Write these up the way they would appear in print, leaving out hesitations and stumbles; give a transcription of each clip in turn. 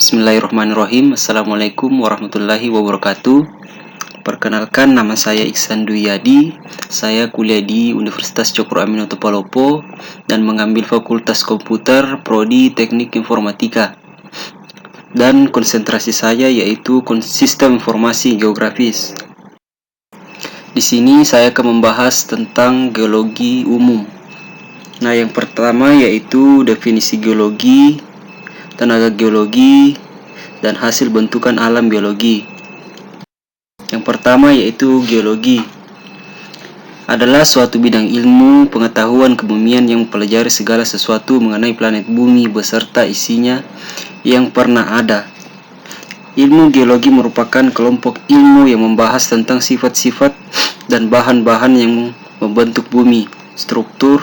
Bismillahirrahmanirrahim. Assalamualaikum warahmatullahi wabarakatuh. Perkenalkan, nama saya Iksan Dwi Yadi. Saya kuliah di Universitas Cokro Aminoto Palopo dan mengambil Fakultas Komputer Prodi Teknik Informatika. Dan konsentrasi saya yaitu Sistem Informasi Geografis. Di sini saya akan membahas tentang geologi umum. Nah, yang pertama yaitu definisi geologi, tenaga geologi, dan hasil bentukan alam biologi. Yang pertama yaitu geologi adalah suatu bidang ilmu pengetahuan kebumian yang mempelajari segala sesuatu mengenai planet bumi beserta isinya yang pernah ada. Ilmu geologi merupakan kelompok ilmu yang membahas tentang sifat-sifat dan bahan-bahan yang membentuk bumi, struktur,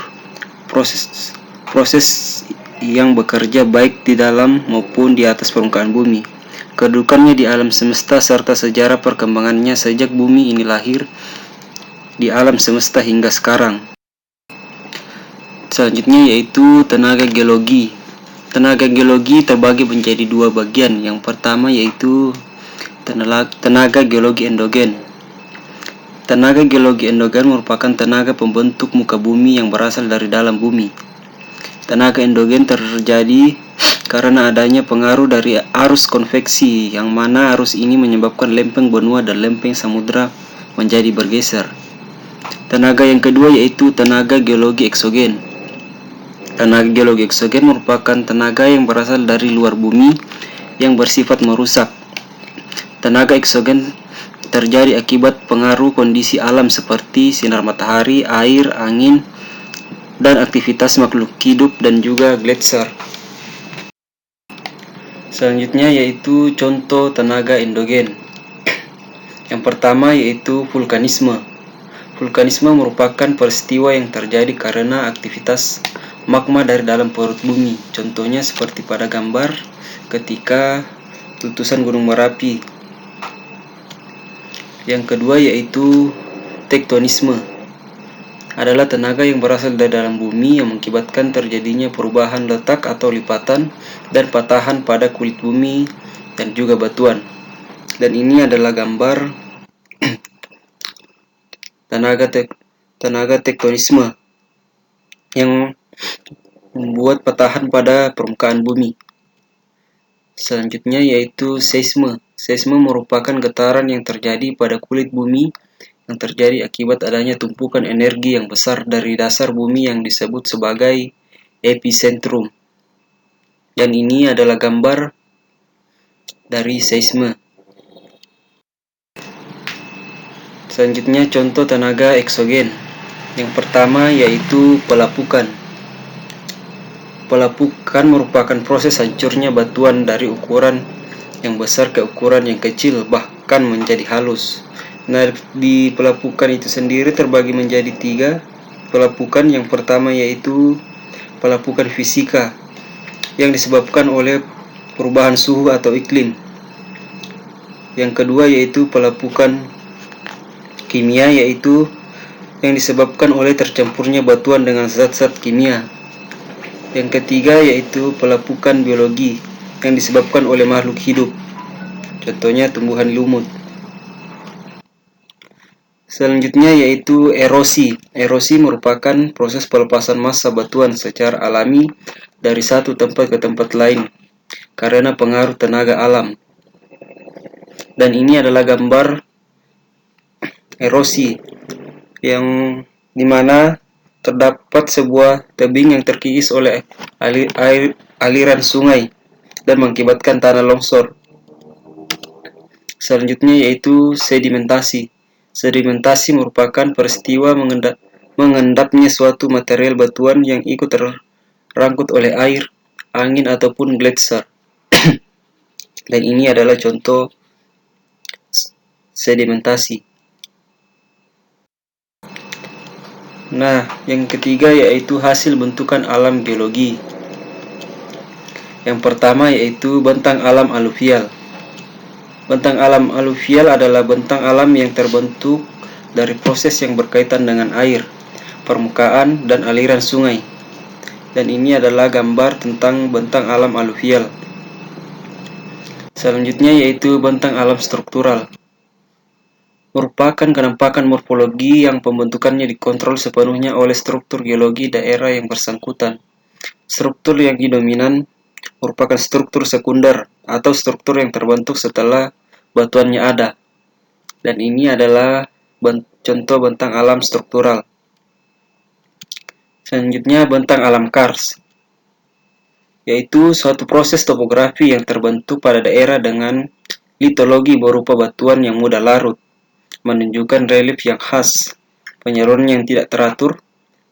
proses yang bekerja baik di dalam maupun di atas permukaan bumi, kedudukannya di alam semesta serta sejarah perkembangannya sejak bumi ini lahir di alam semesta hingga sekarang. Selanjutnya yaitu tenaga geologi. Tenaga geologi terbagi menjadi dua bagian. Yang pertama yaitu tenaga geologi endogen. Tenaga geologi endogen merupakan tenaga pembentuk muka bumi yang berasal dari dalam bumi. Tenaga endogen terjadi karena adanya pengaruh dari arus konveksi, yang mana arus ini menyebabkan lempeng benua dan lempeng samudra menjadi bergeser. Tenaga yang kedua yaitu tenaga geologi eksogen. Tenaga geologi eksogen merupakan tenaga yang berasal dari luar bumi yang bersifat merusak. Tenaga eksogen terjadi akibat pengaruh kondisi alam seperti sinar matahari, air, angin, dan aktivitas makhluk hidup dan juga gletser. Selanjutnya yaitu contoh tenaga endogen. Yang pertama yaitu vulkanisme. Vulkanisme merupakan peristiwa yang terjadi karena aktivitas magma dari dalam perut bumi. Contohnya seperti pada gambar ketika letusan Gunung Merapi. Yang kedua yaitu tektonisme. Adalah tenaga yang berasal dari dalam bumi yang mengakibatkan terjadinya perubahan letak atau lipatan dan patahan pada kulit bumi dan juga batuan. Dan ini adalah gambar tenaga tektonisme yang membuat patahan pada permukaan bumi. Selanjutnya yaitu seisme. Seisme merupakan getaran yang terjadi pada kulit bumi yang terjadi akibat adanya tumpukan energi yang besar dari dasar bumi yang disebut sebagai epicentrum. Dan ini adalah gambar dari seisme. Selanjutnya contoh tenaga eksogen. Yang pertama yaitu pelapukan. Pelapukan merupakan proses hancurnya batuan dari ukuran yang besar ke ukuran yang kecil, bahkan menjadi halus. Nah, di pelapukan itu sendiri terbagi menjadi 3 pelapukan. Yang pertama yaitu pelapukan fisika yang disebabkan oleh perubahan suhu atau iklim. Yang kedua yaitu pelapukan kimia, yaitu yang disebabkan oleh tercampurnya batuan dengan zat-zat kimia. Yang ketiga yaitu pelapukan biologi yang disebabkan oleh makhluk hidup. Contohnya tumbuhan lumut. Selanjutnya yaitu erosi. Erosi merupakan proses pelepasan massa batuan secara alami dari satu tempat ke tempat lain karena pengaruh tenaga alam. Dan ini adalah gambar erosi yang dimana terdapat sebuah tebing yang terkikis oleh aliran sungai dan mengakibatkan tanah longsor. Selanjutnya yaitu sedimentasi. Sedimentasi merupakan peristiwa mengendapnya suatu material batuan yang ikut terangkut oleh air, angin, ataupun gletser. Dan ini adalah contoh sedimentasi. Nah, yang ketiga yaitu hasil bentukan alam geologi. Yang pertama yaitu bentang alam aluvial. Bentang alam aluvial adalah bentang alam yang terbentuk dari proses yang berkaitan dengan air, permukaan, dan aliran sungai. Dan ini adalah gambar tentang bentang alam aluvial. Selanjutnya yaitu bentang alam struktural. Merupakan kenampakan morfologi yang pembentukannya dikontrol sepenuhnya oleh struktur geologi daerah yang bersangkutan. Struktur yang dominan merupakan struktur sekunder atau struktur yang terbentuk setelah batuannya ada. Dan ini adalah contoh bentang alam struktural. Selanjutnya bentang alam kars, yaitu suatu proses topografi yang terbentuk pada daerah dengan litologi berupa batuan yang mudah larut, menunjukkan relief yang khas, penyaluran yang tidak teratur,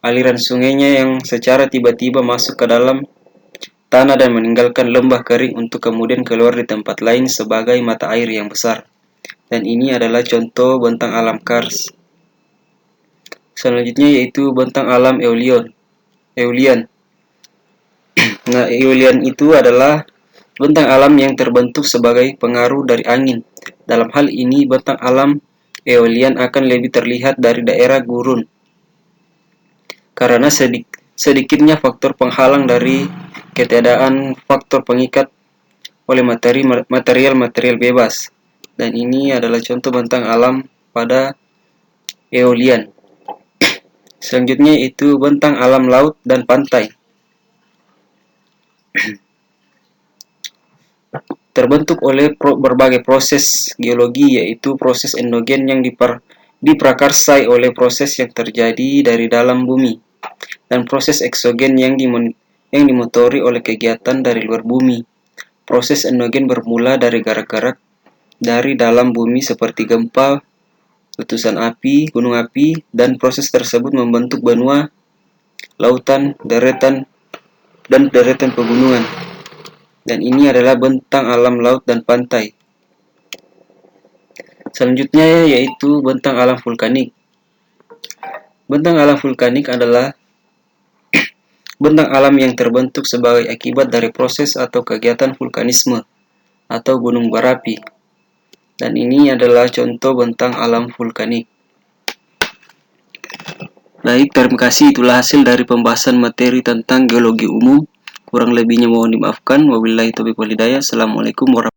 aliran sungainya yang secara tiba-tiba masuk ke dalam tanah dan meninggalkan lembah kering untuk kemudian keluar di tempat lain sebagai mata air yang besar. Dan ini adalah contoh bentang alam kars. Selanjutnya yaitu bentang alam Eolian. Nah, Eolian itu adalah bentang alam yang terbentuk sebagai pengaruh dari angin. Dalam hal ini, bentang alam Eolian akan lebih terlihat dari daerah gurun karena sedikitnya faktor penghalang dari ketiadaan faktor pengikat oleh material bebas. Dan ini adalah contoh bentang alam pada Eolian. Selanjutnya itu bentang alam laut dan pantai. Terbentuk oleh berbagai proses geologi, yaitu proses endogen yang diprakarsai oleh proses yang terjadi dari dalam bumi, dan proses eksogen yang dimotori oleh kegiatan dari luar bumi. Proses endogen bermula dari gerak-gerak dari dalam bumi seperti gempa, letusan api, gunung api, dan proses tersebut membentuk benua, lautan, dan deretan pegunungan. Dan ini adalah bentang alam laut dan pantai. Selanjutnya yaitu bentang alam vulkanik. Bentang alam vulkanik adalah bentang alam yang terbentuk sebagai akibat dari proses atau kegiatan vulkanisme atau gunung berapi. Dan ini adalah contoh bentang alam vulkanik. Baik, terima kasih. Itulah hasil dari pembahasan materi tentang geologi umum. Kurang lebihnya mohon dimaafkan. Wabillahi taufiq wal hidayah. Assalamualaikum warahmatullahi wabarakatuh.